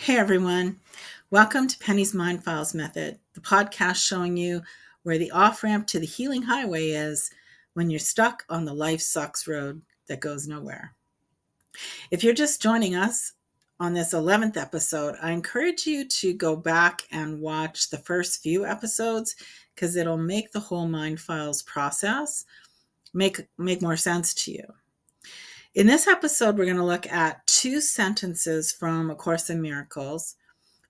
Hey everyone, welcome to Penny's Mind Files Method, the podcast showing you where the off ramp to the healing highway is when you're stuck on the life sucks road that goes nowhere. If you're just joining us on this 11th episode, I encourage you to go back and watch the first few episodes because it'll make the whole Mind Files process make more sense to you. In this episode, we're going to look at 2 sentences from A Course in Miracles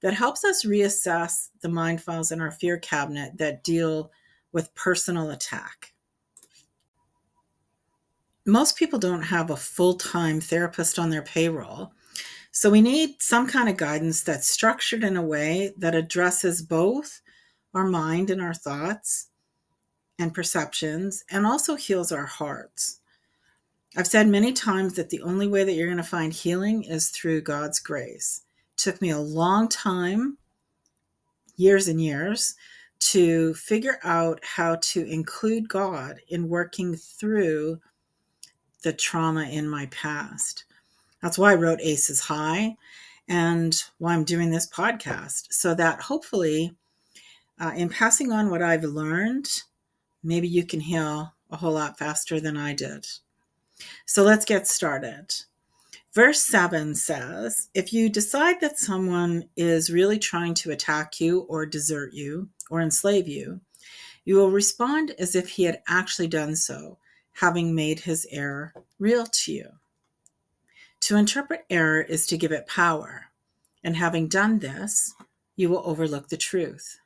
that helps us reassess the mind files in our fear cabinet that deal with personal attack. Most people don't have a full-time therapist on their payroll, so we need some kind of guidance that's structured in a way that addresses both our mind and our thoughts and perceptions, and also heals our hearts. I've said many times that the only way that you're going to find healing is through God's grace. It took me a long time, years and years, to figure out how to include God in working through the trauma in my past. That's why I wrote Aces High and why I'm doing this podcast, so that hopefully in passing on what I've learned, maybe you can heal a whole lot faster than I did. So let's get started. Verse 7 says, if you decide that someone is really trying to attack you or desert you or enslave you, you will respond as if he had actually done so, having made his error real to you. To interpret error is to give it power, and having done this, you will overlook the truth.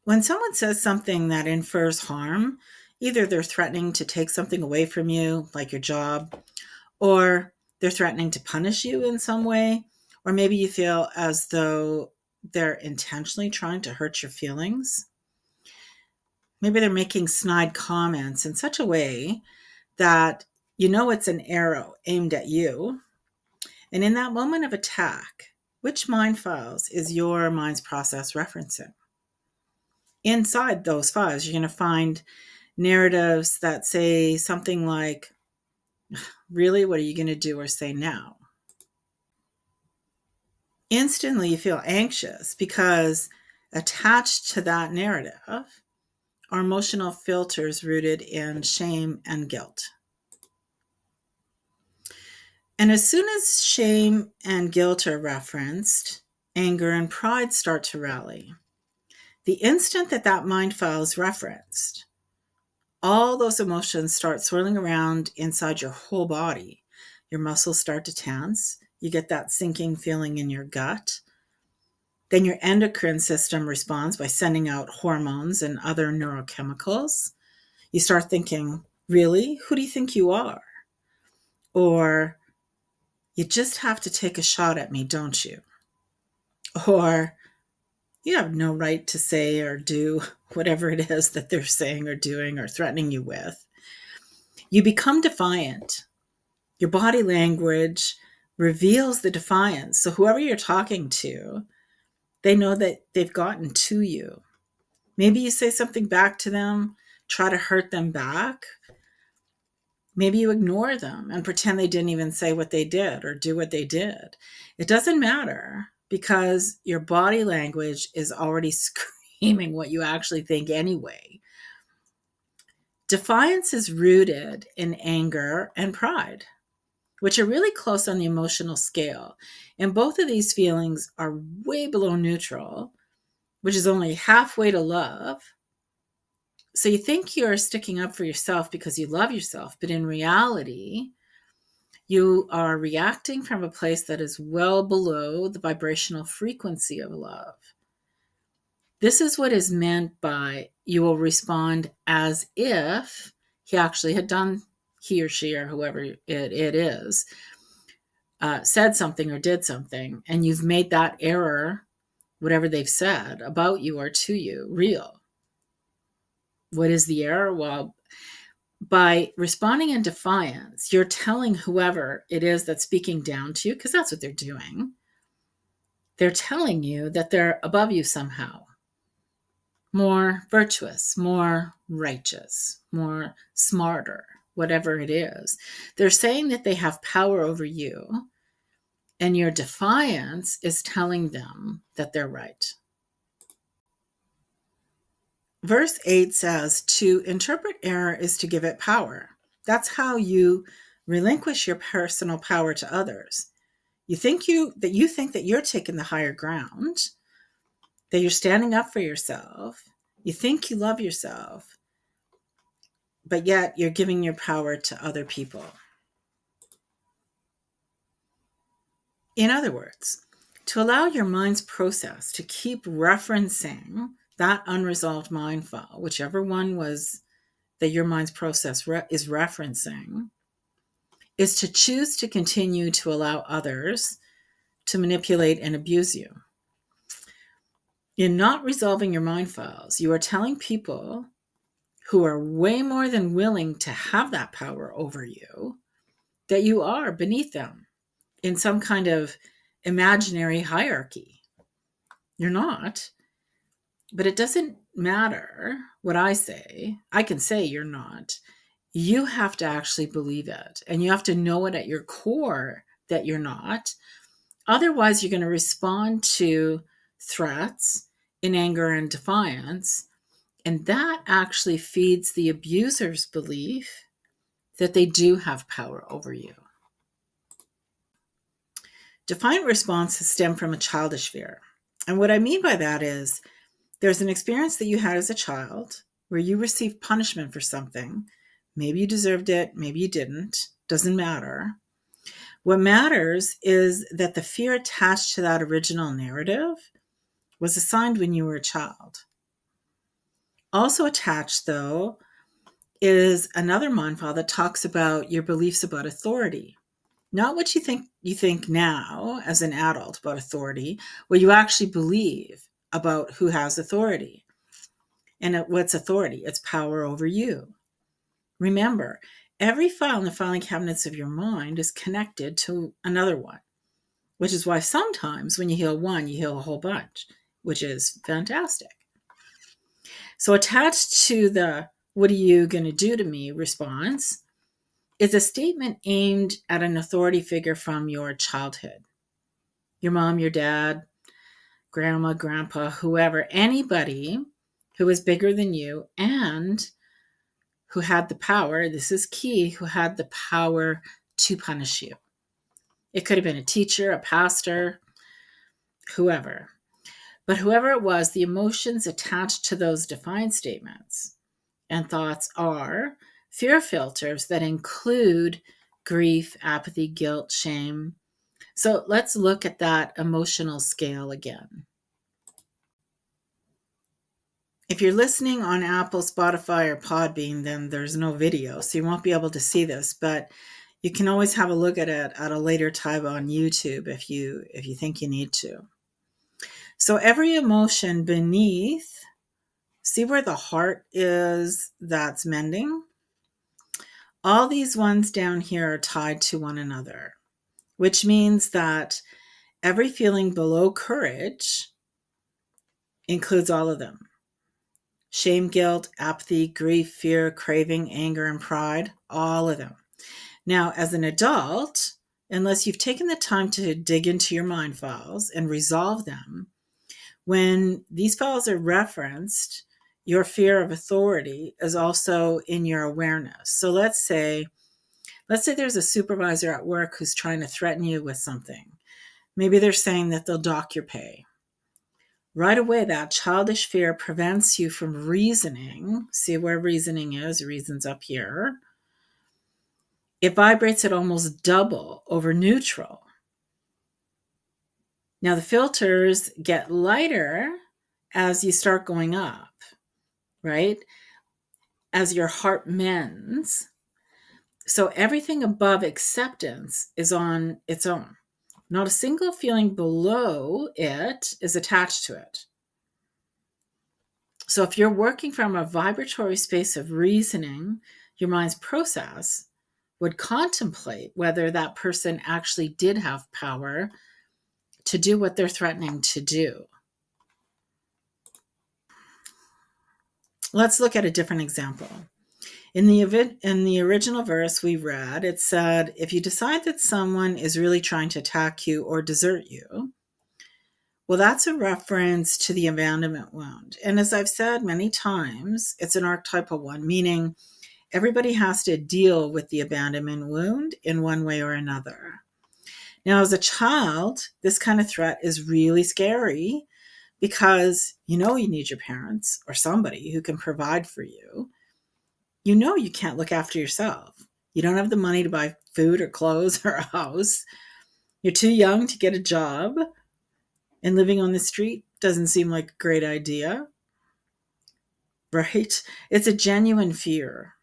When someone says something that infers harm, either they're threatening to take something away from you, like your job, or they're threatening to punish you in some way, or maybe you feel as though they're intentionally trying to hurt your feelings. Maybe they're making snide comments in such a way that you know it's an arrow aimed at you. And in that moment of attack, which mind files is your mind's process referencing? Inside those files, you're going to find narratives that say something like, really, what are you going to do or say now? Instantly you feel anxious because attached to that narrative are emotional filters rooted in shame and guilt. And as soon as shame and guilt are referenced, anger and pride start to rally. The instant that that mind file is referenced, all those emotions start swirling around inside your whole body. Your muscles start to tense. You get that sinking feeling in your gut. Then your endocrine system responds by sending out hormones and other neurochemicals. You start thinking, really? Who do you think you are? Or, you just have to take a shot at me, don't you? Or, you have no right to say or do whatever it is that they're saying or doing or threatening you with. You become defiant. Your body language reveals the defiance. So whoever you're talking to, they know that they've gotten to you. Maybe you say something back to them, try to hurt them back. Maybe you ignore them and pretend they didn't even say what they did or do what they did. It doesn't matter because your body language is already screaming what you actually think anyway. Defiance is rooted in anger and pride, which are really close on the emotional scale. And both of these feelings are way below neutral, which is only halfway to love. So you think you're sticking up for yourself because you love yourself, but in reality, you are reacting from a place that is well below the vibrational frequency of love. This is what is meant by you will respond as if he actually had done, he or she or whoever it is, said something or did something, and you've made that error, whatever they've said about you or to you, real. What is the error? Well, by responding in defiance, you're telling whoever it is that's speaking down to you, because that's what they're doing. They're telling you that they're above you somehow, more virtuous, more righteous, more smarter, whatever it is. They're saying that they have power over you And your defiance is telling them that they're right. Verse 8 says, to interpret error is to give it power. That's how you relinquish your personal power to others. You think that you're taking the higher ground, that you're standing up for yourself. You think you love yourself, but yet you're giving your power to other people. In other words, to allow your mind's process to keep referencing that unresolved mind file, whichever one was that your mind's process is referencing, is to choose to continue to allow others to manipulate and abuse you. In not resolving your mind files, you are telling people who are way more than willing to have that power over you that you are beneath them in some kind of imaginary hierarchy. You're not. But it doesn't matter what I say. I can say you're not. You have to actually believe it. And you have to know it at your core that you're not. Otherwise, you're going to respond to threats in anger and defiance. And that actually feeds the abuser's belief that they do have power over you. Defiant responses stem from a childish fear. And what I mean by that is there's an experience that you had as a child where you received punishment for something. Maybe you deserved it, maybe you didn't. Doesn't matter. What matters is that the fear attached to that original narrative was assigned when you were a child. Also attached, though, is another mind file that talks about your beliefs about authority. Not what you think now as an adult about authority, what you actually believe about who has authority. And what's authority? It's power over you. Remember, every file in the filing cabinets of your mind is connected to another one, which is why sometimes when you heal one, you heal a whole bunch, which is fantastic. So attached to the "what are you going to do to me" response is a statement aimed at an authority figure from your childhood. Your mom, your dad, grandma, grandpa, whoever, anybody who was bigger than you and who had the power, this is key, who had the power to punish you. It could have been a teacher, a pastor, whoever. But whoever it was, the emotions attached to those defined statements and thoughts are fear filters that include grief, apathy, guilt, shame. So let's look at that emotional scale again. If you're listening on Apple, Spotify, or Podbean, then there's no video, so you won't be able to see this, but you can always have a look at it at a later time on YouTube if you think you need to. So every emotion beneath, see where the heart is that's mending? All these ones down here are tied to one another, which means that every feeling below courage includes all of them. Shame, guilt, apathy, grief, fear, craving, anger, and pride, all of them. Now, as an adult, unless you've taken the time to dig into your mind files and resolve them, when these files are referenced, your fear of authority is also in your awareness. So let's say there's a supervisor at work who's trying to threaten you with something. Maybe they're saying that they'll dock your pay. Right away, that childish fear prevents you from reasoning. See where reasoning is? Reason's up here. It vibrates at almost double over neutral. Now, the filters get lighter as you start going up, right? As your heart mends. So everything above acceptance is on its own. Not a single feeling below it is attached to it. So if you're working from a vibratory space of reasoning, your mind's process would contemplate whether that person actually did have power to do what they're threatening to do. Let's look at a different example. In the original verse we read, it said, if you decide that someone is really trying to attack you or desert you, well, that's a reference to the abandonment wound. And as I've said many times, it's an archetypal one, meaning everybody has to deal with the abandonment wound in one way or another. Now, as a child, this kind of threat is really scary because you need your parents or somebody who can provide for you. You can't look after yourself. You don't have the money to buy food or clothes or a house. You're too young to get a job, and living on the street doesn't seem like a great idea, right? It's a genuine fear.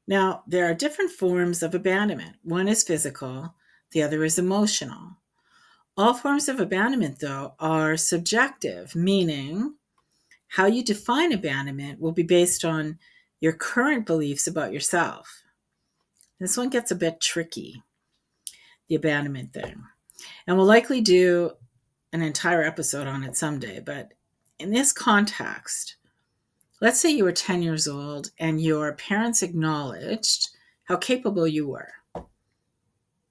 Now, there are different forms of abandonment. One is physical, the other is emotional. All forms of abandonment, though, are subjective, meaning how you define abandonment will be based on your current beliefs about yourself. This one gets a bit tricky, the abandonment thing. And we'll likely do an entire episode on it someday. But in this context, let's say you were 10 years old and your parents acknowledged how capable you were.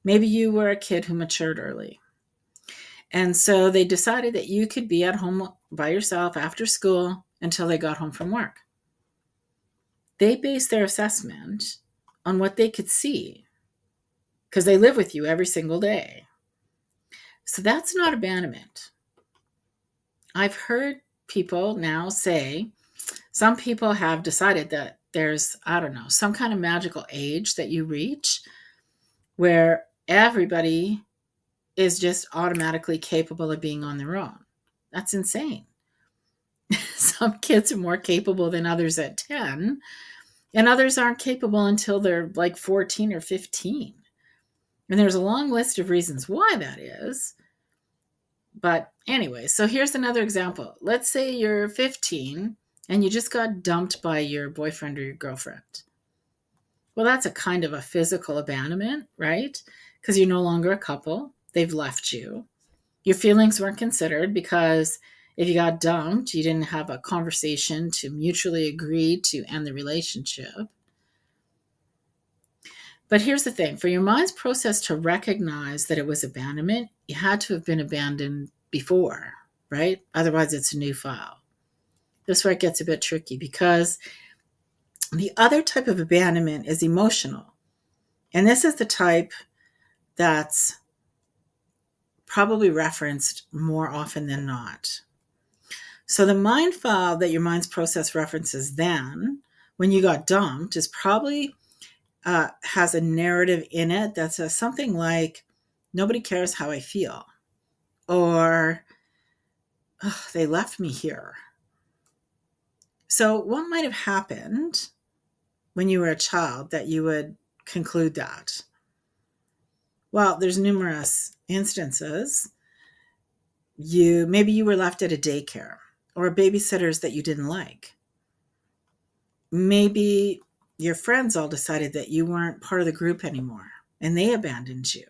Maybe you were a kid who matured early. And so they decided that you could be at home by yourself after school until they got home from work. They based their assessment on what they could see because they live with you every single day. So that's not abandonment. I've heard people now say, some people have decided that there's, some kind of magical age that you reach where everybody is just automatically capable of being on their own. That's insane. Some kids are more capable than others at 10, and others aren't capable until they're like 14 or 15. And there's a long list of reasons why that is. But anyway, so here's another example. Let's say you're 15 and you just got dumped by your boyfriend or your girlfriend. Well, that's a kind of a physical abandonment, right? Because you're no longer a couple. They've left you. Your feelings weren't considered because if you got dumped, you didn't have a conversation to mutually agree to end the relationship. But here's the thing. For your mind's process to recognize that it was abandonment, you had to have been abandoned before, right? Otherwise, it's a new file. This is where it gets a bit tricky because the other type of abandonment is emotional. And this is the type that's probably referenced more often than not. So the mind file that your mind's process references then, when you got dumped, is probably has a narrative in it that says something like, nobody cares how I feel, or they left me here. So what might have happened when you were a child that you would conclude that? Well, there's numerous instances. Maybe you were left at a daycare or babysitters that you didn't like. Maybe your friends all decided that you weren't part of the group anymore and they abandoned you.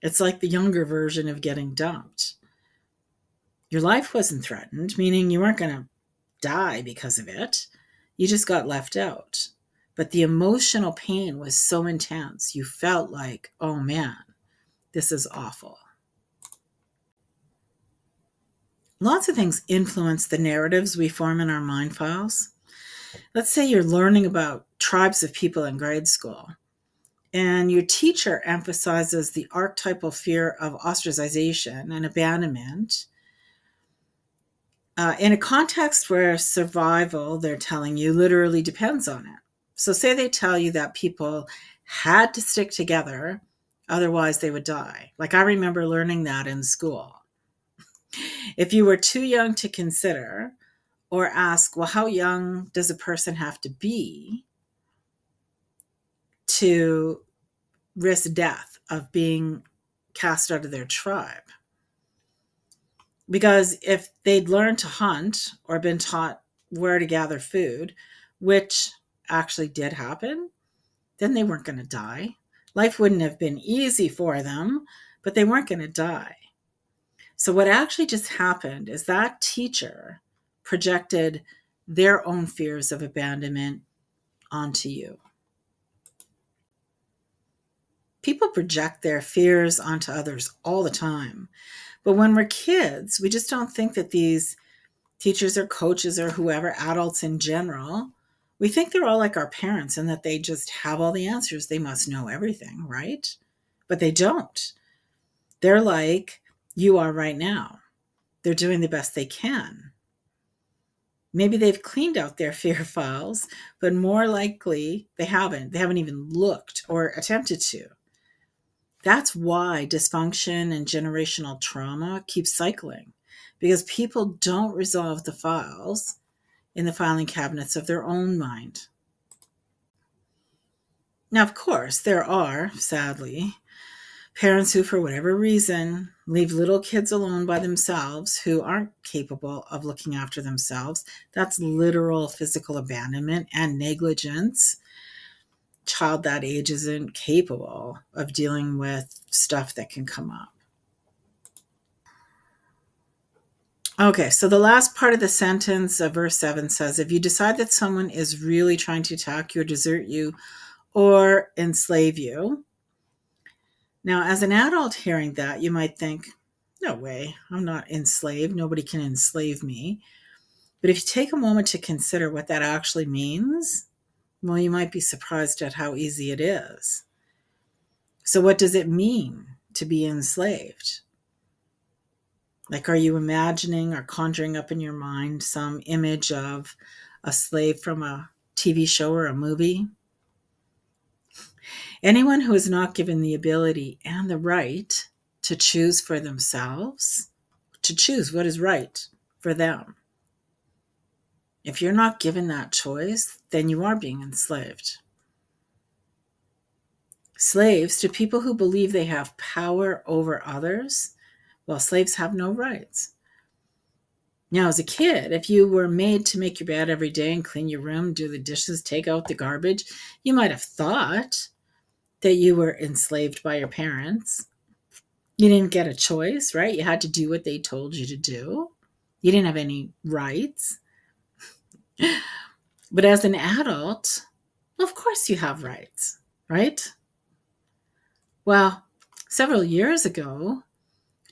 It's like the younger version of getting dumped. Your life wasn't threatened, meaning you weren't going to die because of it. You just got left out. But the emotional pain was so intense. You felt like, oh man, this is awful. Lots of things influence the narratives we form in our mind files. Let's say you're learning about tribes of people in grade school, and your teacher emphasizes the archetypal fear of ostracization and abandonment in a context where survival, they're telling you, literally depends on it. So say they tell you that people had to stick together, otherwise they would die. Like I remember learning that in school. If you were too young to consider or ask, well, how young does a person have to be to risk death of being cast out of their tribe? Because if they'd learned to hunt or been taught where to gather food, which actually did happen, then they weren't going to die. Life wouldn't have been easy for them, but they weren't going to die. So what actually just happened is that teacher projected their own fears of abandonment onto you. People project their fears onto others all the time. But when we're kids, we just don't think that these teachers or coaches or whoever, adults in general, we think they're all like our parents and that they just have all the answers. They must know everything, right? But they don't. They're like you are right now. They're doing the best they can. Maybe they've cleaned out their fear files, but more likely they haven't. They haven't even looked or attempted to. That's why dysfunction and generational trauma keep cycling, because people don't resolve the files in the filing cabinets of their own mind. Now, of course, there are, sadly, parents who, for whatever reason, leave little kids alone by themselves who aren't capable of looking after themselves. That's literal physical abandonment and negligence. Child that age isn't capable of dealing with stuff that can come up. Okay, so the last part of the sentence of verse 7 says, if you decide that someone is really trying to attack you or desert you or enslave you. Now, as an adult hearing that, you might think, no way, I'm not enslaved. Nobody can enslave me. But if you take a moment to consider what that actually means, well, you might be surprised at how easy it is. So what does it mean to be enslaved? Like, are you imagining or conjuring up in your mind some image of a slave from a TV show or a movie? Anyone who is not given the ability and the right to choose for themselves, to choose what is right for them. If you're not given that choice, then you are being enslaved. Slaves to people who believe they have power over others, well, slaves have no rights. Now, as a kid, if you were made to make your bed every day and clean your room, do the dishes, take out the garbage, you might have thought that you were enslaved by your parents. You didn't get a choice, right? You had to do what they told you to do. You didn't have any rights. But as an adult, of course you have rights, right? Well, several years ago,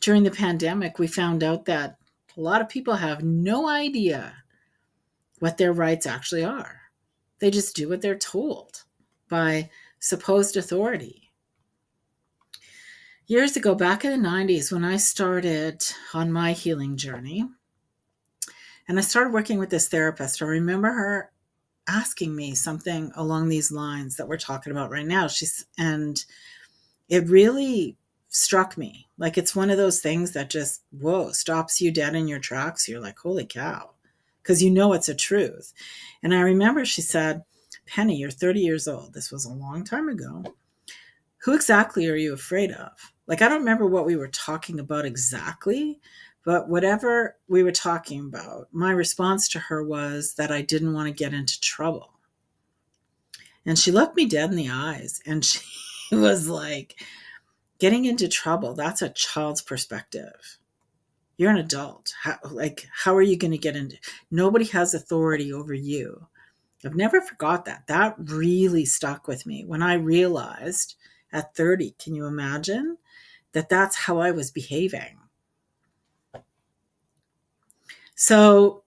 during the pandemic, we found out that a lot of people have no idea what their rights actually are. They just do what they're told by supposed authority. Years ago, back in the 90s, when I started on my healing journey, and I started working with this therapist, I remember her asking me something along these lines that we're talking about right now. And it really struck me. Like, it's one of those things that just, whoa, stops you dead in your tracks. You're like, holy cow, because you know it's a truth. And I remember she said, Penny, you're 30 years old. This was a long time ago. Who exactly are you afraid of? Like, I don't remember what we were talking about exactly, but whatever we were talking about, my response to her was that I didn't want to get into trouble. And she looked me dead in the eyes and she was like, getting into trouble, that's a child's perspective. You're an adult. How are you going to get into? Nobody has authority over you. I've never forgot that. That really stuck with me when I realized at 30, can you imagine that that's how I was behaving? So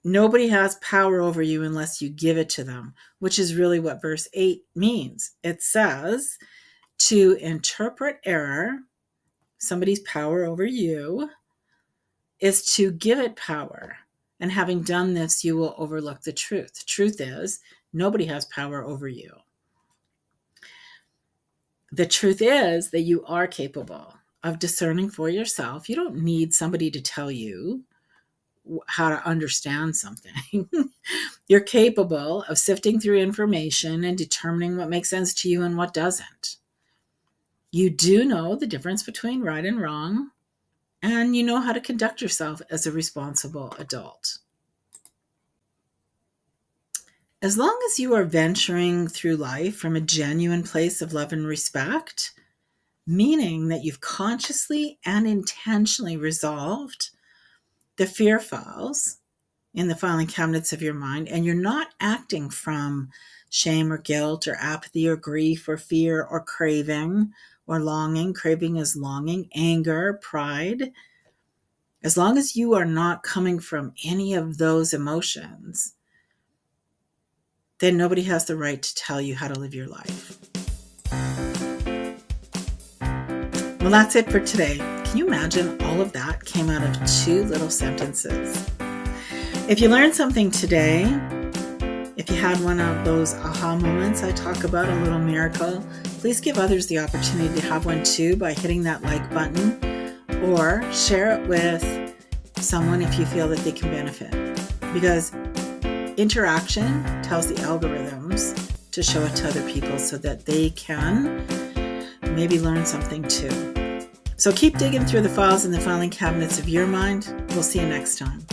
nobody has power over you unless you give it to them, which is really what verse 8 means. It says to interpret error, somebody's power over you, is to give it power. And having done this, you will overlook the truth. The truth is, nobody has power over you. The truth is that you are capable of discerning for yourself. You don't need somebody to tell you how to understand something. You're capable of sifting through information and determining what makes sense to you and what doesn't. You do know the difference between right and wrong, and you know how to conduct yourself as a responsible adult. As long as you are venturing through life from a genuine place of love and respect, meaning that you've consciously and intentionally resolved the fear files in the filing cabinets of your mind, and you're not acting from shame or guilt or apathy or grief or fear or craving or longing. Craving is longing, anger, pride. As long as you are not coming from any of those emotions, then nobody has the right to tell you how to live your life. Well, that's it for today. Can you imagine all of that came out of 2 little sentences? If you learned something today, if you had one of those aha moments I talk about, a little miracle, please give others the opportunity to have one too by hitting that like button, or share it with someone if you feel that they can benefit. Because interaction tells the algorithms to show it to other people so that they can maybe learn something too. So keep digging through the files in the filing cabinets of your mind. We'll see you next time.